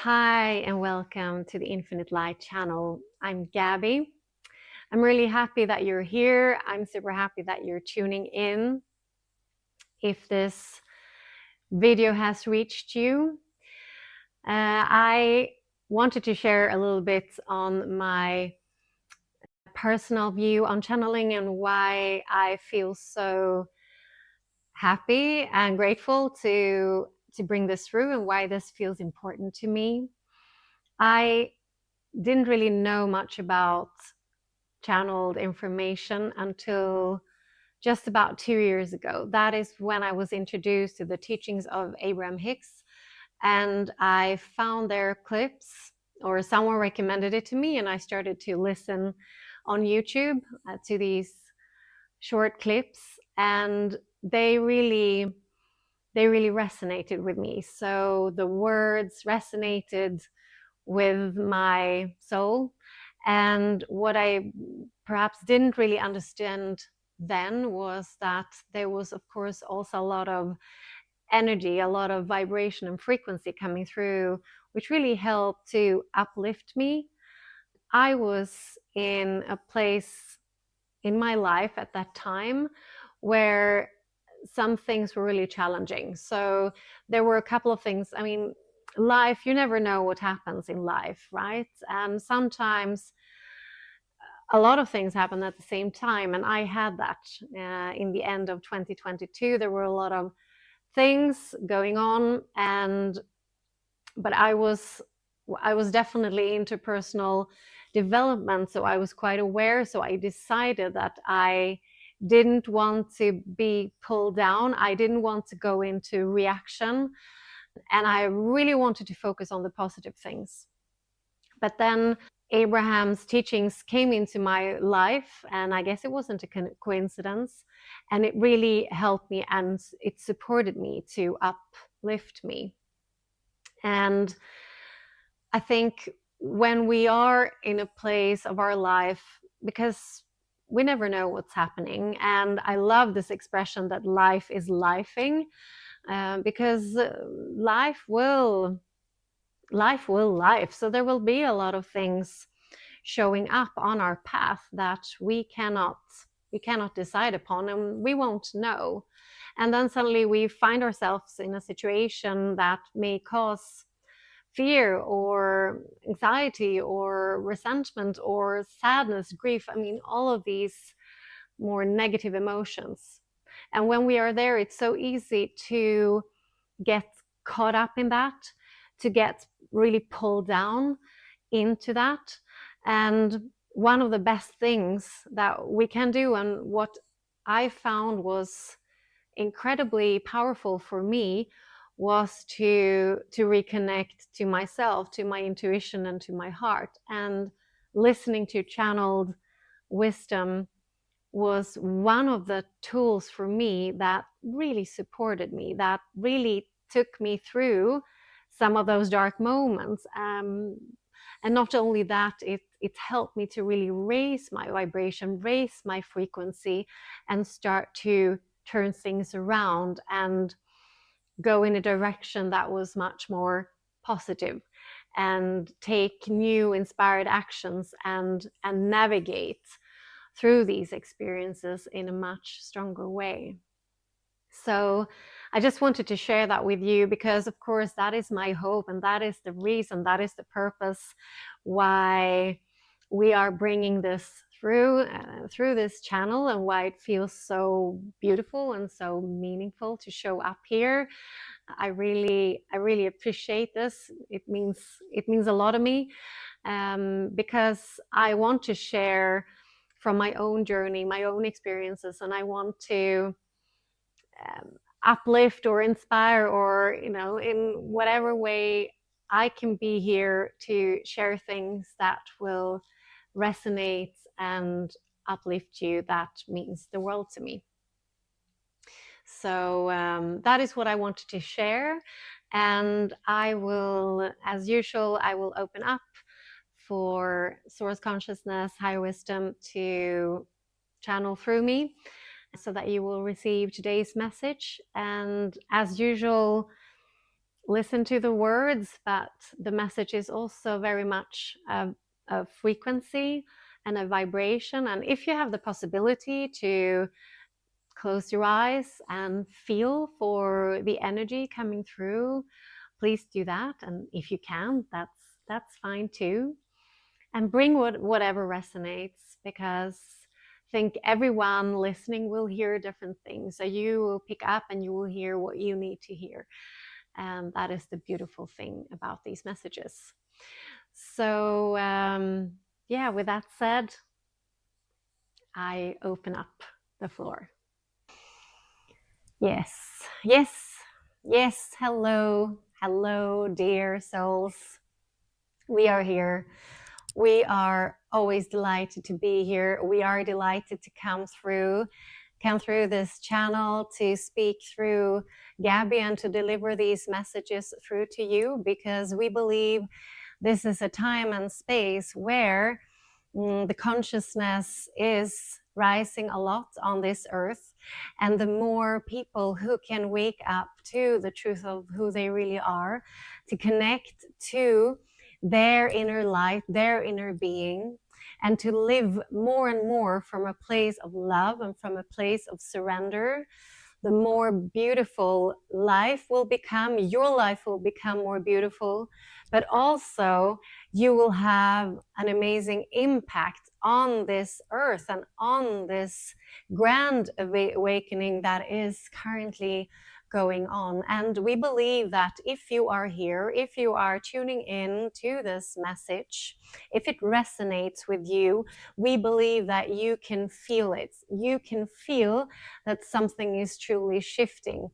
Hi, and welcome to the Infinite Light channel. I'm Gabby. I'm really happy that you're here. I'm super happy that you're tuning in. If this video has reached you, I wanted to share a little bit on my personal view on channeling and why I feel so happy and grateful to bring this through and why this feels important to me. I didn't really know much about channeled information until just about 2 years ago. That is when I was introduced to the teachings of Abraham Hicks, and I found their clips, or someone recommended it to me, and I started to listen on YouTube to these short clips, and they really resonated with me. So the words resonated with my soul. And what I perhaps didn't really understand then was that there was, of course, also a lot of energy, a lot of vibration and frequency coming through, which really helped to uplift me. I was in a place in my life at that time where some things were really challenging. So there were a couple of things. I mean, life, you never know what happens in life, right? And sometimes a lot of things happen at the same time. And I had that in the end of 2022. There were a lot of things going on, but I was definitely into personal development, so I was quite aware. So I decided that I didn't want to be pulled down. I didn't want to go into reaction, and I really wanted to focus on the positive things. But then Abraham's teachings came into my life, and I guess it wasn't a coincidence, and it really helped me and it supported me to uplift me. And I think when we are in a place of our life, because we never know what's happening, and I love this expression that life is lifing, because life. So there will be a lot of things showing up on our path that we cannot decide upon, and we won't know. And then suddenly we find ourselves in a situation that may cause fear or anxiety or resentment or sadness, grief. I mean, all of these more negative emotions. And when we are there, it's so easy to get caught up in that, to get really pulled down into that. And one of the best things that we can do, and what I found was incredibly powerful for me, was to reconnect to myself, to my intuition, and to my heart. And listening to channeled wisdom was one of the tools for me that really supported me, that really took me through some of those dark moments. And not only that, it helped me to really raise my vibration, raise my frequency, and start to turn things around and go in a direction that was much more positive, and take new inspired actions and navigate through these experiences in a much stronger way. So I just wanted to share that with you, because of course that is my hope, and that is the reason, that is the purpose why we are bringing this through this channel, and why it feels so beautiful and so meaningful to show up here. I really appreciate this. It means a lot to me, because I want to share from my own journey, my own experiences, and I want to uplift or inspire, or in whatever way I can be here to share things that will resonate and uplift you. That means the world to me. So that is what I wanted to share, and I will, as usual, I will open up for source consciousness, higher wisdom to channel through me, so that you will receive today's message. And as usual, listen to the words, but the message is also very much a frequency and a vibration. And if you have the possibility to close your eyes and feel for the energy coming through, please do that. And if you can, that's fine too. And bring whatever resonates, because I think everyone listening will hear different things. So you will pick up and you will hear what you need to hear. And that is the beautiful thing about these messages. So, yeah, with that said, I open up the floor. Yes, yes, yes. Hello, hello, dear souls. We are here. We are always delighted to be here. We are delighted to come through this channel to speak through Gabby and to deliver these messages through to you, because we believe this is a time and space where the consciousness is rising a lot on this earth. And the more people who can wake up to the truth of who they really are, to connect to their inner light, their inner being, and to live more and more from a place of love and from a place of surrender, the more beautiful life will become. Your life will become more beautiful, but also you will have an amazing impact on this earth and on this grand awakening that is currently going on. And we believe that if you are here, if you are tuning in to this message, if it resonates with you, we believe that you can feel it. You can feel that something is truly shifting.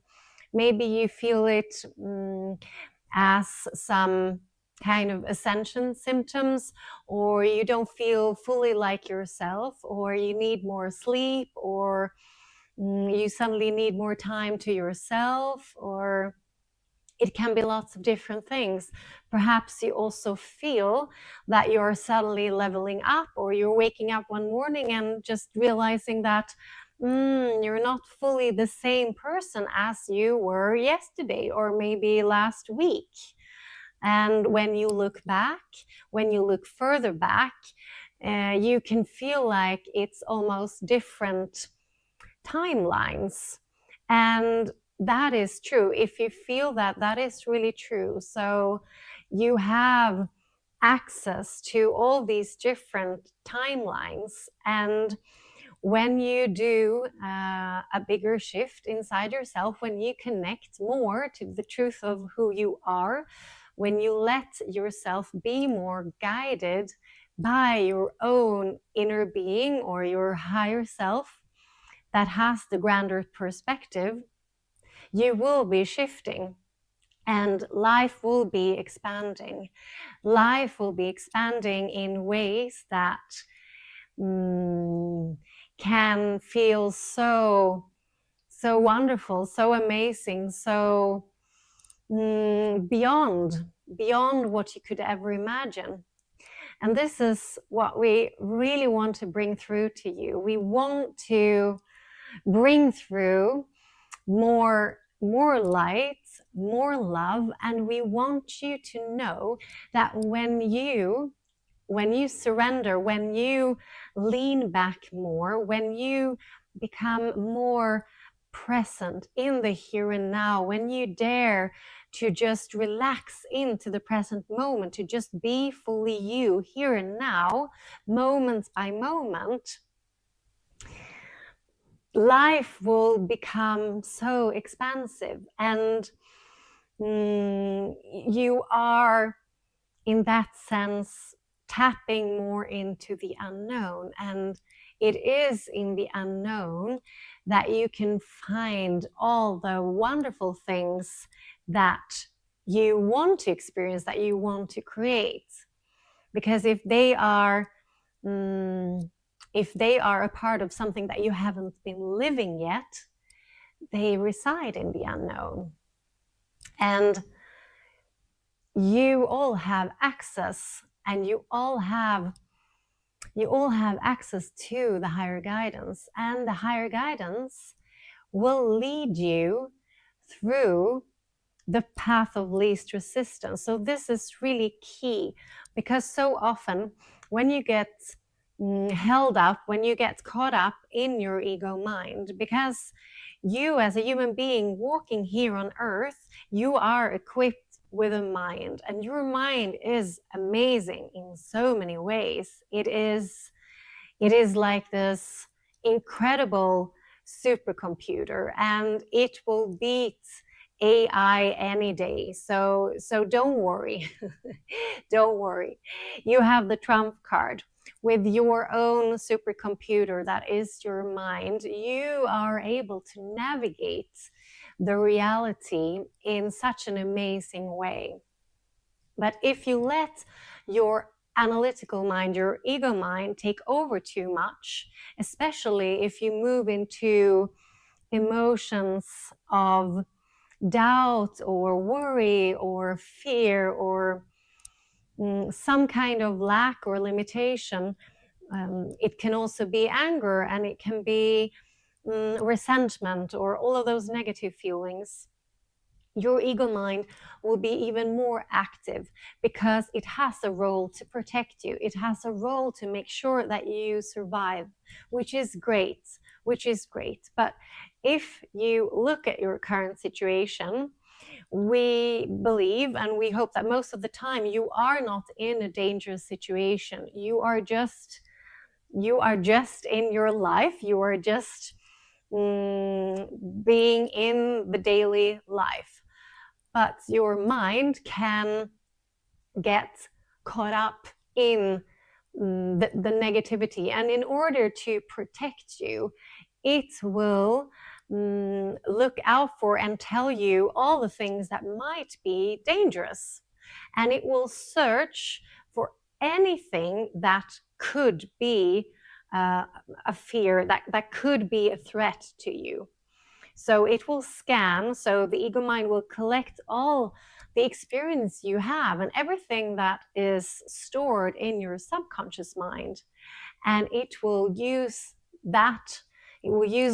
Maybe you feel it as some kind of ascension symptoms, or you don't feel fully like yourself, or you need more sleep, or you suddenly need more time to yourself, or it can be lots of different things. Perhaps you also feel that you're suddenly leveling up, or you're waking up one morning and just realizing that you're not fully the same person as you were yesterday or maybe last week. And when you look back, when you look further back, you can feel like it's almost different timelines. And that is true. If you feel that, that is really true. So you have access to all these different timelines. And when you do a bigger shift inside yourself, when you connect more to the truth of who you are, when you let yourself be more guided by your own inner being or your higher self that has the grander perspective, you will be shifting and life will be expanding. Life will be expanding in ways that can feel so wonderful, so amazing, so beyond what you could ever imagine. And this is what we really want to bring through to you. We want to bring through more light, more love, and we want you to know that when you surrender, when you lean back more, when you become more present in the here and now, when you dare to just relax into the present moment, to just be fully you here and now, moment by moment, life will become so expansive. And you are, in that sense, tapping more into the unknown. And it is in the unknown that you can find all the wonderful things that you want to experience, that you want to create. Because if they are a part of something that you haven't been living yet, they reside in the unknown. And you all have access, and you all have access to the higher guidance, and the higher guidance will lead you through the path of least resistance. So this is really key, because so often when you get held up, when you get caught up in your ego mind, because you as a human being walking here on earth, you are equipped with a mind, and your mind is amazing in so many ways. It is like this incredible supercomputer, and it will beat AI any day. So don't worry. Don't worry. You have the trump card. With your own supercomputer, that is your mind, you are able to navigate the reality in such an amazing way. But if you let your analytical mind, your ego mind, take over too much, especially if you move into emotions of doubt or worry or fear or some kind of lack or limitation, it can also be anger, and it can be resentment, or all of those negative feelings. Your ego mind will be even more active, because it has a role to protect you. It has a role to make sure that you survive, which is great, But if you look at your current situation, we believe and we hope that most of the time you are not in a dangerous situation. You are just in your life. You are just being in the daily life. But your mind can get caught up in the negativity, and in order to protect you, it will look out for and tell you all the things that might be dangerous, and it will search for anything that could be a fear, that could be a threat to you. So it will scan, so the ego mind will collect all the experience you have and everything that is stored in your subconscious mind. And it will use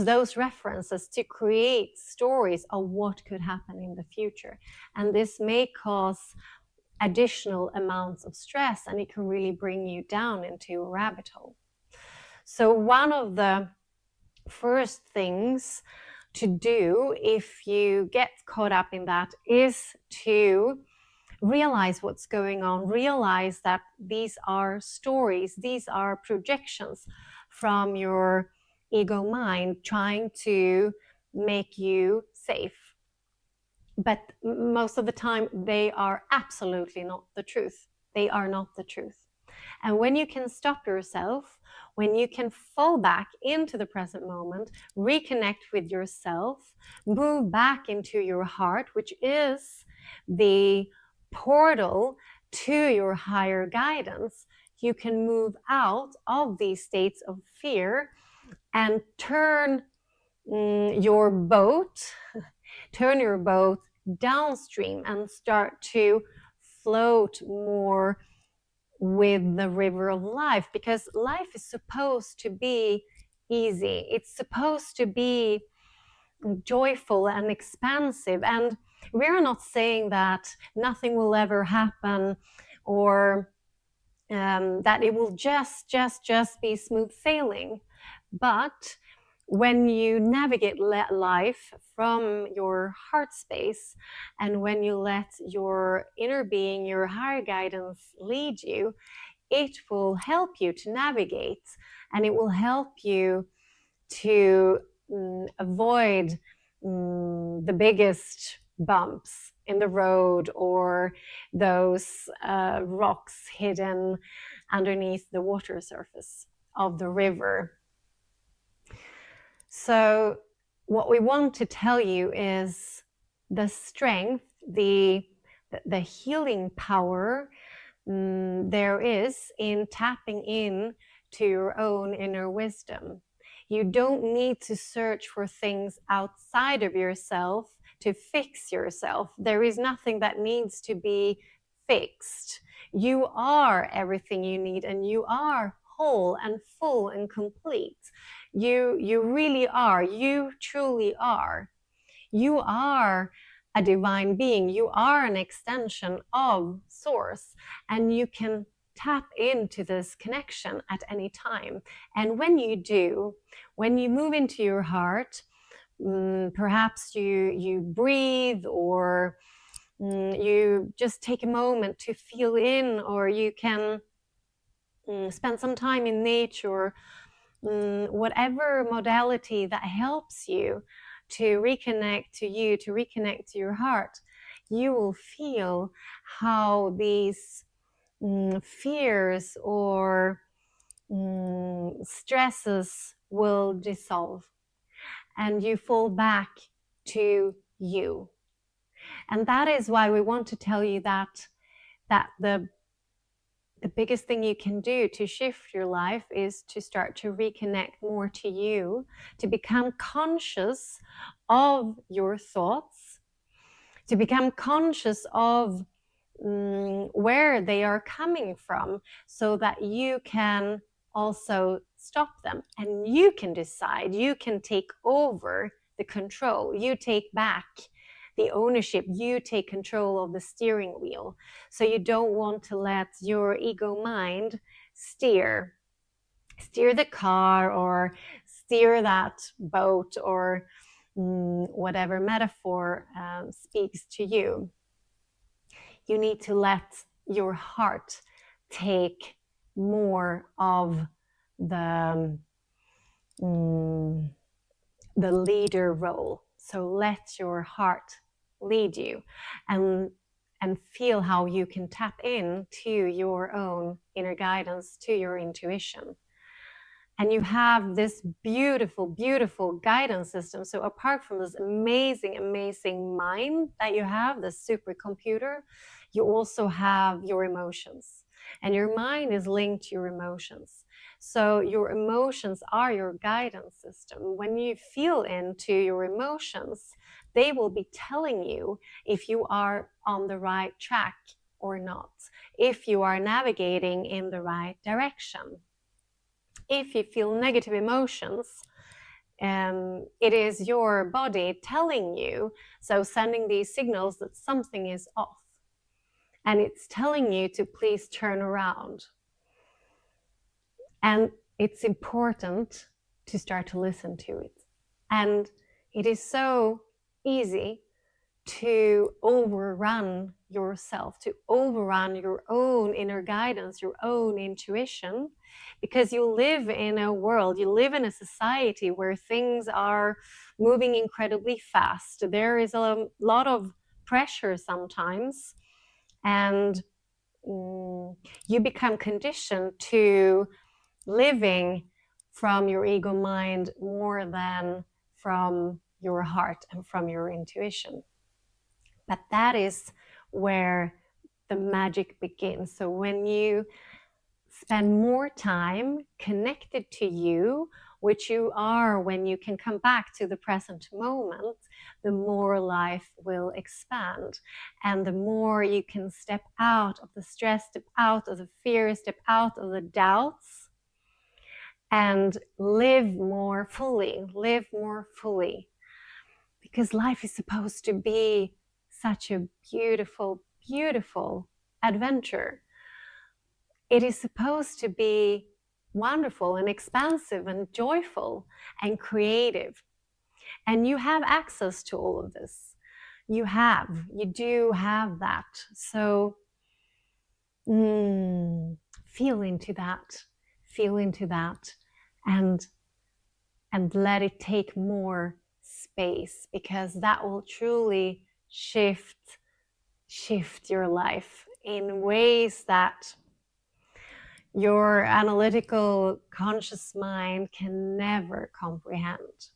those references to create stories of what could happen in the future. And this may cause additional amounts of stress, and it can really bring you down into a rabbit hole. So one of the first things to do if you get caught up in that is to realize what's going on, realize that these are stories, these are projections from your ego mind trying to make you safe. But most of the time, they are absolutely not the truth. They are not the truth. And when you can stop yourself, when you can fall back into the present moment, reconnect with yourself, move back into your heart, which is the portal to your higher guidance, you can move out of these states of fear and turn your boat downstream and start to float more with the river of life, because life is supposed to be easy. It's supposed to be joyful and expansive. And we're not saying that nothing will ever happen, or that it will just be smooth sailing. But when you navigate life from your heart space, and when you let your inner being, your higher guidance lead you, it will help you to navigate, and it will help you to avoid the biggest bumps in the road, or those rocks hidden underneath the water surface of the river. So what we want to tell you is the strength, the healing power there is in tapping in to your own inner wisdom. You don't need to search for things outside of yourself to fix yourself. There is nothing that needs to be fixed. You are everything you need, and you are whole and full and complete. You really are. You truly are. You are a divine being. You are an extension of source, and you can tap into this connection at any time. And when you do, when you move into your heart, perhaps you breathe, or you just take a moment to feel in, or you can spend some time in nature, whatever modality that helps you to reconnect to you, to reconnect to your heart, you will feel how these fears or stresses will dissolve, and you fall back to you. And that is why we want to tell you that the biggest thing you can do to shift your life is to start to reconnect more to you, to become conscious of your thoughts, to become conscious of where they are coming from, so that you can also stop them, and you can decide, you can take over the control, you take back the ownership, you take control of the steering wheel. So you don't want to let your ego mind steer the car, or steer that boat, or whatever metaphor speaks to you. You need to let your heart take more of the leader role. So let your heart lead you, and feel how you can tap in to your own inner guidance, to your intuition. And you have this beautiful, beautiful guidance system. So apart from this amazing, amazing mind that you have, this supercomputer, you also have your emotions. And your mind is linked to your emotions. So your emotions are your guidance system. When you feel into your emotions, they will be telling you if you are on the right track or not, if you are navigating in the right direction. If you feel negative emotions, it is your body telling you, so sending these signals that something is off. And it's telling you to please turn around. And it's important to start to listen to it. And it is so easy to overrun yourself, to overrun your own inner guidance, your own intuition, because you live in a world, you live in a society where things are moving incredibly fast. There is a lot of pressure sometimes, and you become conditioned to living from your ego mind more than from your heart and from your intuition. But that is where the magic begins. So when you spend more time connected to you, which you are when you can come back to the present moment, the more life will expand. And the more you can step out of the stress, step out of the fear, step out of the doubts, and live more fully, live more fully. Because life is supposed to be such a beautiful, beautiful adventure. It is supposed to be wonderful and expansive and joyful and creative. And you have access to all of this. You do have that. So feel into that, and let it take more space, because that will truly shift your life in ways that your analytical conscious mind can never comprehend.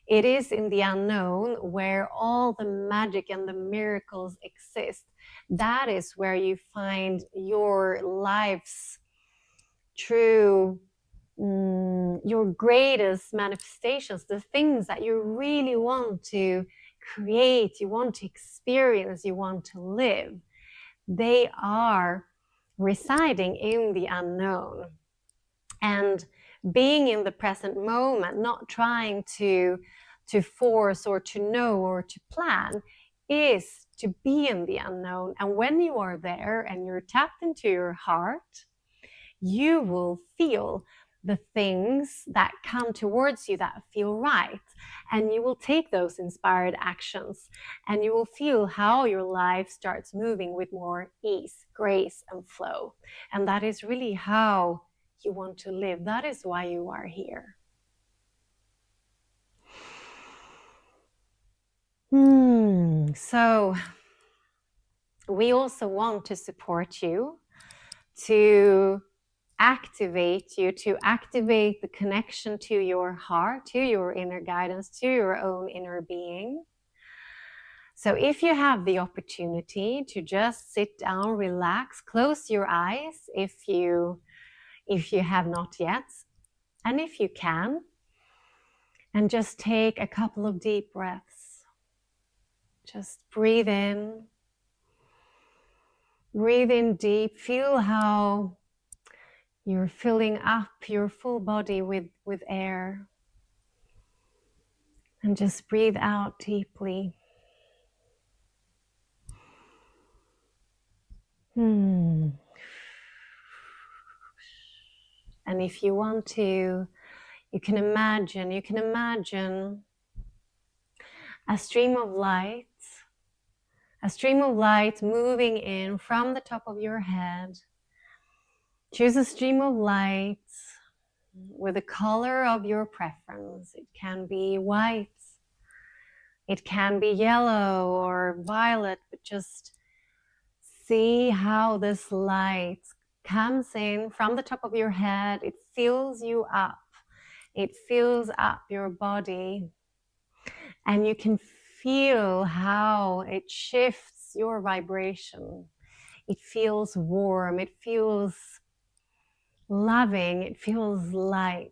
It is in the unknown where all the magic and the miracles exist. That is where you find your life's true, your greatest manifestations, the things that you really want to create, you want to experience, you want to live. They are residing in the unknown. And being in the present moment, not trying to force or to know or to plan, is to be in the unknown. And when you are there and you're tapped into your heart, you will feel the things that come towards you that feel right. And you will take those inspired actions and you will feel how your life starts moving with more ease, grace, and flow. And that is really how you want to live. That is why you are here. So we also want to support you, to activate the connection to your heart, to your inner guidance, to your own inner being. So if you have the opportunity to just sit down, relax, close your eyes if you have not yet, and if you can, and just take a couple of deep breaths. Just breathe in deep, feel how you're filling up your full body with air. And just breathe out deeply. And if you want to, you can imagine a stream of light moving in from the top of your head. Choose a stream of light with the color of your preference. It can be white, it can be yellow or violet, but just see how this light comes in from the top of your head. It fills you up. It fills up your body. And you can feel how it shifts your vibration. It feels warm. It feels loving. It feels light.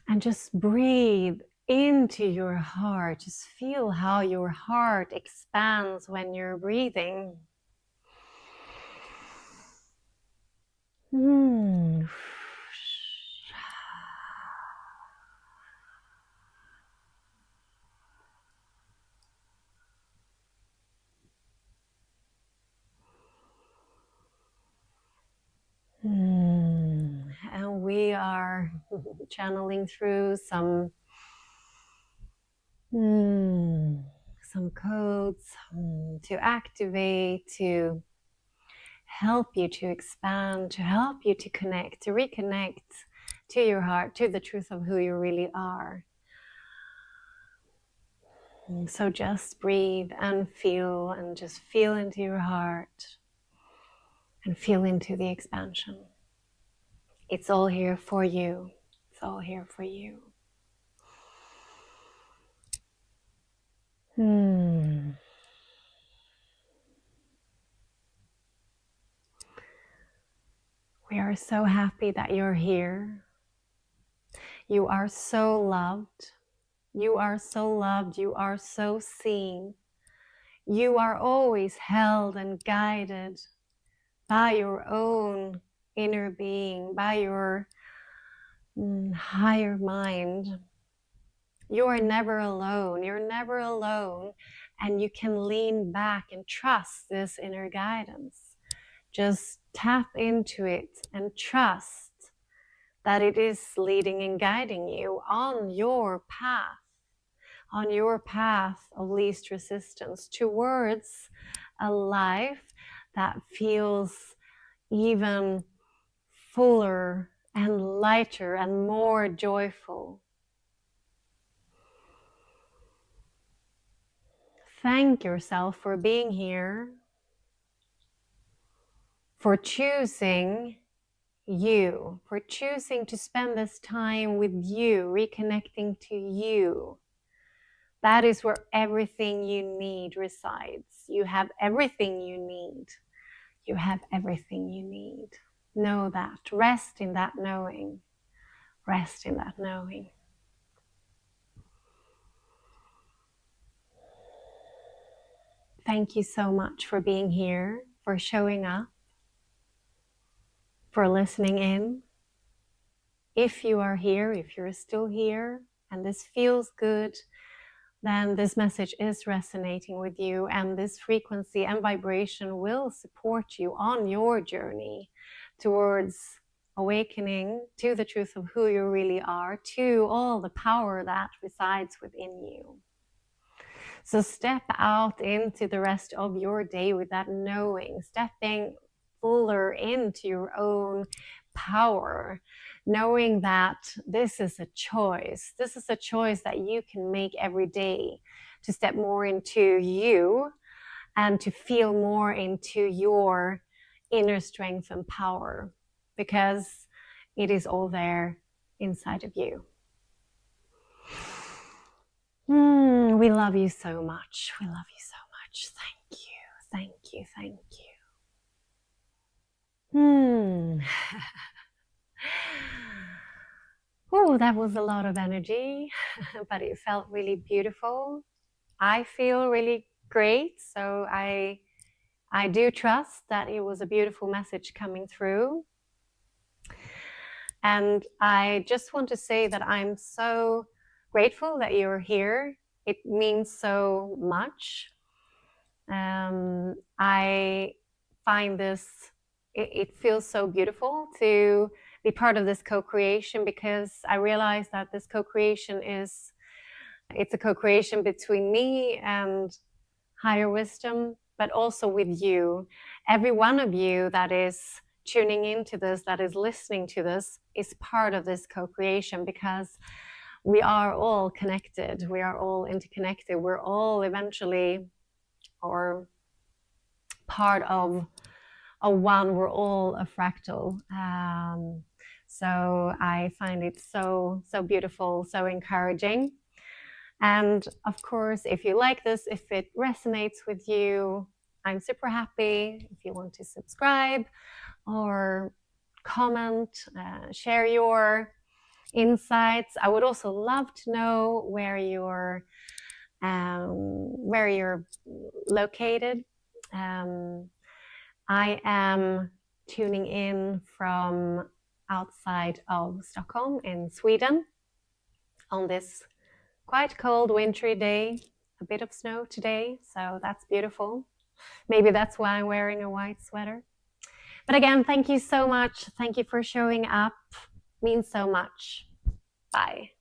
And just breathe into your heart. Just feel how your heart expands when you're breathing. And we are channeling through some codes to activate, to help you to expand, to help you to connect, to reconnect to your heart, to the truth of who you really are. So just breathe and just feel into your heart and feel into the expansion. It's all here for you. It's all here for you. We are so happy that you're here. You are so loved. You are so loved. You are so seen. You are always held and guided by your own inner being, by your higher mind. You are never alone. You're never alone. And you can lean back and trust this inner guidance. Just tap into it and trust that it is leading and guiding you on your path of least resistance towards a life that feels even fuller and lighter and more joyful. Thank yourself for being here, for choosing you, for choosing to spend this time with you, reconnecting to you. That is where everything you need resides. You have everything you need. You have everything you need. Know that. Rest in that knowing. Rest in that knowing. Thank you so much for being here, for showing up, for listening in. If you are here, if you're still here, and this feels good, then this message is resonating with you, and this frequency and vibration will support you on your journey towards awakening to the truth of who you really are, to all the power that resides within you. So step out into the rest of your day with that knowing, stepping fuller into your own power, knowing that this is a choice. This is a choice that you can make every day to step more into you and to feel more into your inner strength and power, because it is all there inside of you. We love you so much. We love you so much. Thank you. Thank you. Thank you. Oh, that was a lot of energy, but it felt really beautiful. I feel really great. So I do trust that it was a beautiful message coming through. And I just want to say that I'm so grateful that you're here. It means so much. I find it feels so beautiful to be part of this co-creation, because I realize that this co-creation it's a co-creation between me and higher wisdom, but also with you. Every one of you that is tuning into this, that is listening to this, is part of this co-creation, because we are all connected. We are all interconnected. We're all eventually, or part of a one. We're all a fractal. So I find it so beautiful, so encouraging. And of course, if you like this, if it resonates with you, I'm super happy if you want to subscribe or comment, share your insights. I would also love to know where you're located. I am tuning in from outside of Stockholm in Sweden on this quite cold wintry day, a bit of snow today, so that's beautiful. Maybe that's why I'm wearing a white sweater. But again, thank you so much. Thank you for showing up. It means so much. Bye.